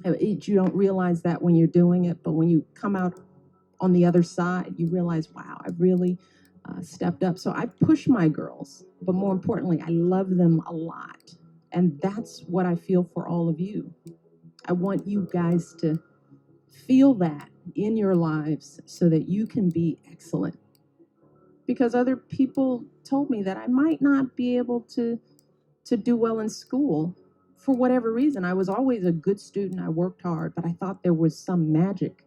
You don't realize that when you're doing it, but when you come out on the other side, you realize, wow, I've really stepped up. So I push my girls, but more importantly, I love them a lot. And that's what I feel for all of you. I want you guys to feel that in your lives so that you can be excellent. Because other people told me that I might not be able to do well in school for whatever reason. I was always a good student. I worked hard, but I thought there was some magic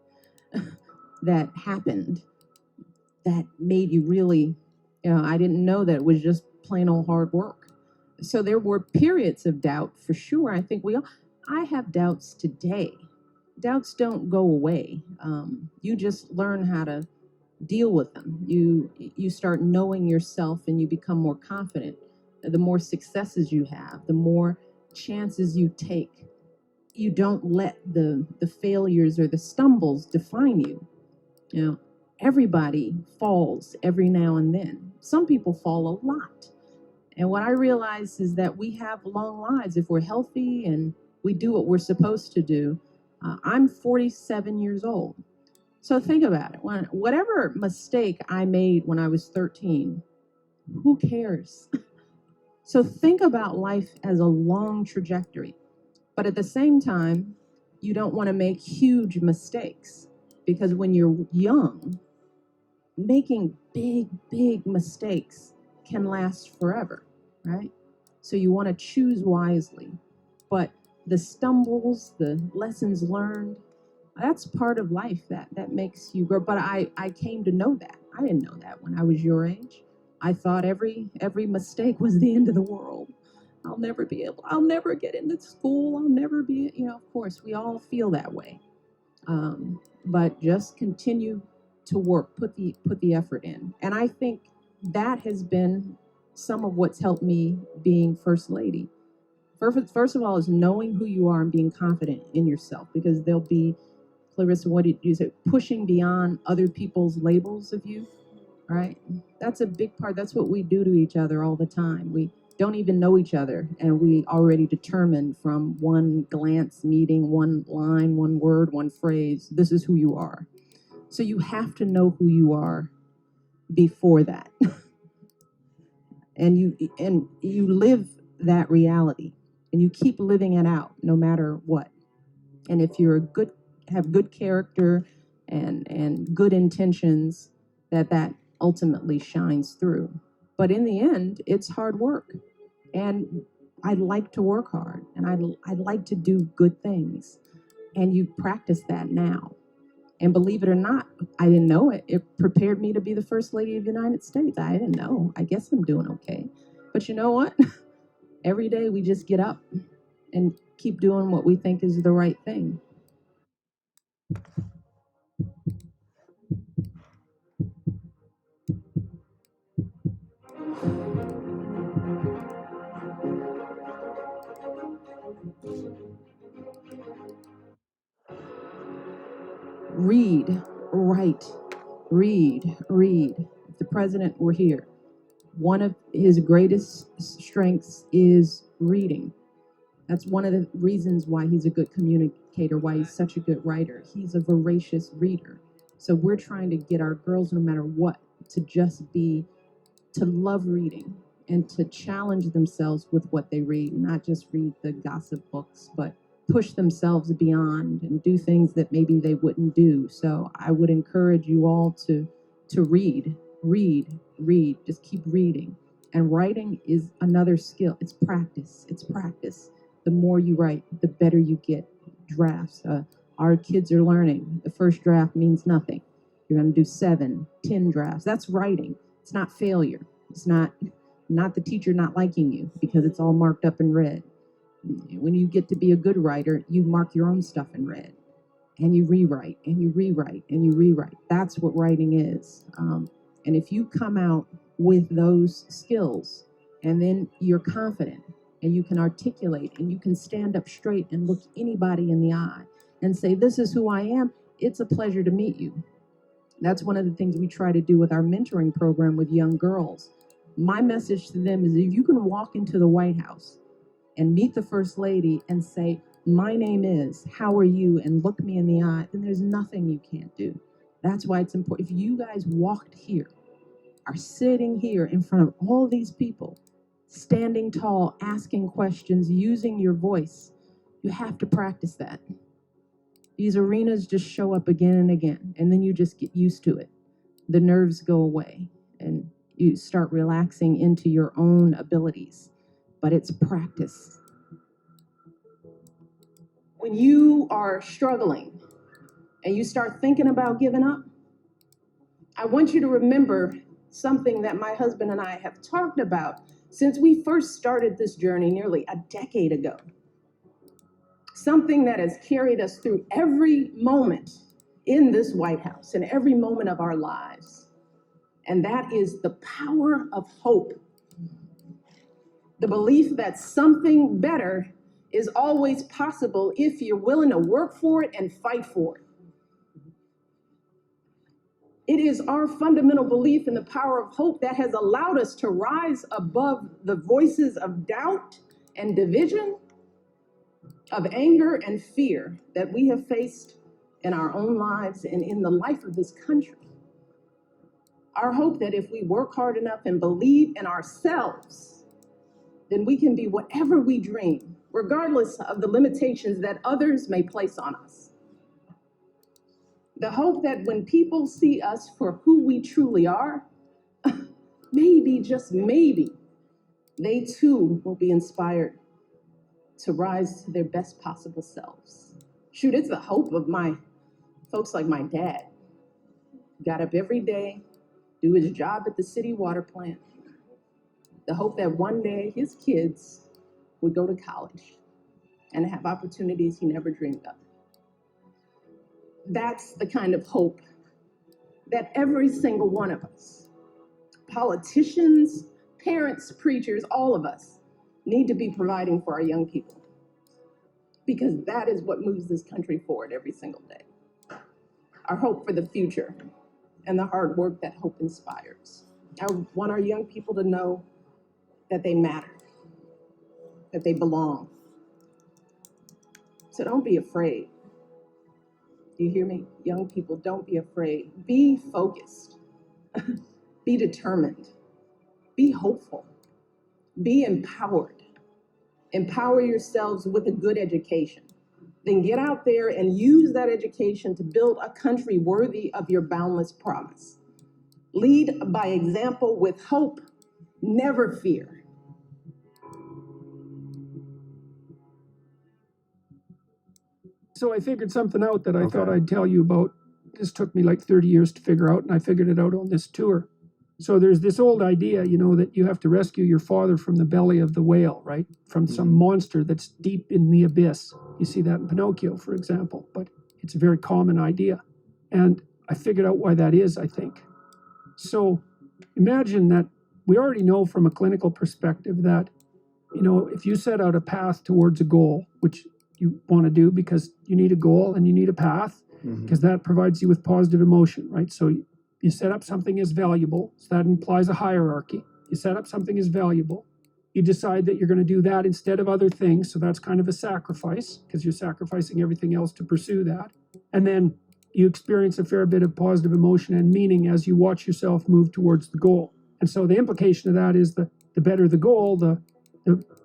that happened that made you really, I didn't know that it was just plain old hard work. So there were periods of doubt for sure. I think I have doubts today. Doubts don't go away. You just learn how to deal with them. You start knowing yourself and you become more confident. The more successes you have, the more chances you take. You don't let the failures or the stumbles define you. You know, everybody falls every now and then. Some people fall a lot. And what I realize is that we have long lives if we're healthy and we do what we're supposed to do. I'm 47 years old. So think about it. Whatever mistake I made when I was 13, who cares? So think about life as a long trajectory. But at the same time, you don't want to make huge mistakes because when you're young, making big mistakes can last forever, right? So you want to choose wisely. But the stumbles, the lessons learned, that's part of life that makes you grow. But I came to know that. I didn't know that when I was your age. I thought every mistake was the end of the world. I'll never get into school. I'll never be, of course, we all feel that way. But just continue to work, put the effort in. And I think that has been some of what's helped me being First Lady. First of all, is knowing who you are and being confident in yourself, because there'll be, Clarissa, what did you say? Pushing beyond other people's labels of you, right? That's a big part. That's what we do to each other all the time. We don't even know each other, and we already determine from one glance, meeting, one line, one word, one phrase, this is who you are. So you have to know who you are before that. and you live that reality, and you keep living it out no matter what. And if you're have good character and good intentions, that ultimately shines through. But in the end, it's hard work. And I like to work hard, and I like to do good things. And you practice that now. And believe it or not, I didn't know it. It prepared me to be the First Lady of the United States. I didn't know. I guess I'm doing okay. But you know what? Every day we just get up and keep doing what we think is the right thing. Read, write, read. If the president were here, one of his greatest strengths is reading. That's one of the reasons why he's a good communicator, why he's such a good writer. He's a voracious reader. So we're trying to get our girls, no matter what, to love reading and to challenge themselves with what they read, not just read the gossip books, but push themselves beyond and do things that maybe they wouldn't do. So I would encourage you all to read. Just keep reading. And writing is another skill. It's practice. The more you write, the better you get. Drafts. Our kids are learning. The first draft means nothing. You're going to do 7, 10 drafts. That's writing. It's not failure. It's not the teacher not liking you because it's all marked up in red. When you get to be a good writer, you mark your own stuff in red, and you rewrite, and you rewrite, and you rewrite. That's what writing is. And if you come out with those skills, and then you're confident, and you can articulate, and you can stand up straight and look anybody in the eye and say, this is who I am, it's a pleasure to meet you. That's one of the things we try to do with our mentoring program with young girls. My message to them is, if you can walk into the White House and meet the First Lady and say, my name is, how are you, and look me in the eye, then there's nothing you can't do. That's why it's important. If you guys walked here, are sitting here in front of all these people, standing tall, asking questions, using your voice, you have to practice that. These arenas just show up again and again, and then you just get used to it. The nerves go away, and you start relaxing into your own abilities. But it's practice. When you are struggling and you start thinking about giving up, I want you to remember something that my husband and I have talked about since we first started this journey nearly a decade ago. Something that has carried us through every moment in this White House and every moment of our lives. And that is the power of hope. The belief that something better is always possible if you're willing to work for it and fight for it. It is our fundamental belief in the power of hope that has allowed us to rise above the voices of doubt and division, of anger and fear that we have faced in our own lives and in the life of this country. Our hope that if we work hard enough and believe in ourselves, then we can be whatever we dream, regardless of the limitations that others may place on us. The hope that when people see us for who we truly are, maybe, just maybe, they too will be inspired to rise to their best possible selves. Shoot, it's the hope of my folks like my dad. Got up every day, do his job at the city water plant. The hope that one day his kids would go to college and have opportunities he never dreamed of. That's the kind of hope that every single one of us, politicians, parents, preachers, all of us, need to be providing for our young people. Because that is what moves this country forward every single day. Our hope for the future and the hard work that hope inspires. I want our young people to know that they matter, that they belong. So don't be afraid. You hear me? Young people, don't be afraid. Be focused. Be determined. Be hopeful. Be empowered. Empower yourselves with a good education. Then get out there and use that education to build a country worthy of your boundless promise. Lead by example with hope. Never fear. So I figured something out that I thought I'd tell you about. This took me like 30 years to figure out, and I figured it out on this tour. So there's this old idea, that you have to rescue your father from the belly of the whale, right? From some monster that's deep in the abyss. You see that in Pinocchio, for example, but it's a very common idea. And I figured out why that is, I think. So imagine that we already know from a clinical perspective that, if you set out a path towards a goal, which you want to do because you need a goal and you need a path, because that provides you with positive emotion, right? So you set up something as valuable, so that implies a hierarchy. You set up something as valuable. You decide that you're going to do that instead of other things, so that's kind of a sacrifice, because you're sacrificing everything else to pursue that. And then you experience a fair bit of positive emotion and meaning as you watch yourself move towards the goal. And so the implication of that is the better the goal, the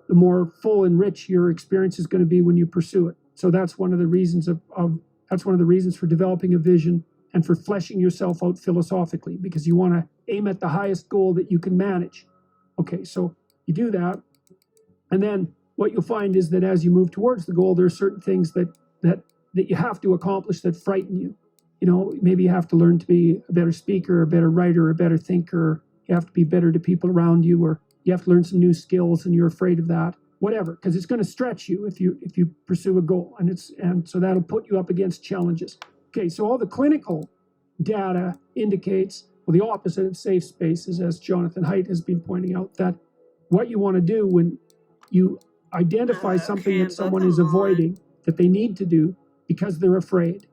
more full and rich your experience is going to be when you pursue it. So that's one of the reasons that's one of the reasons for developing a vision and for fleshing yourself out philosophically, because you want to aim at the highest goal that you can manage. Okay, so you do that, and then what you'll find is that as you move towards the goal, there are certain things that you have to accomplish that frighten you. Maybe you have to learn to be a better speaker, a better writer, a better thinker. You have to be better to people around you, or you have to learn some new skills and you're afraid of that, whatever, because it's going to stretch you if you pursue a goal, and so that'll put you up against challenges. Okay, so all the clinical data indicates, the opposite of safe spaces, as Jonathan Haidt has been pointing out, that what you want to do when you identify something that someone is avoiding, that they need to do because they're afraid,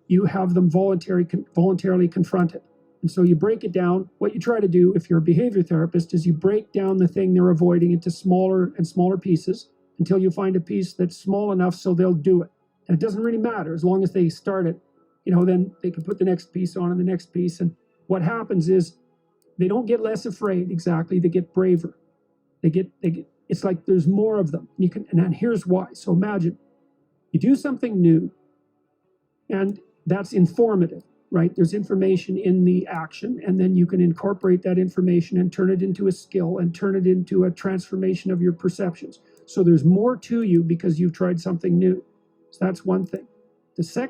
you have them voluntarily confront it. And so you break it down. What you try to do if you're a behavior therapist is you break down the thing they're avoiding into smaller and smaller pieces. until you find a piece that's small enough so they'll do it. And it doesn't really matter as long as they start it, then they can put the next piece on and the next piece. And what happens is they don't get less afraid exactly, they get braver. They get it's like there's more of them. And here's why. So imagine you do something new and that's informative, right? There's information in the action, and then you can incorporate that information and turn it into a skill and turn it into a transformation of your perceptions. So there's more to you because you've tried something new. So that's one thing. The second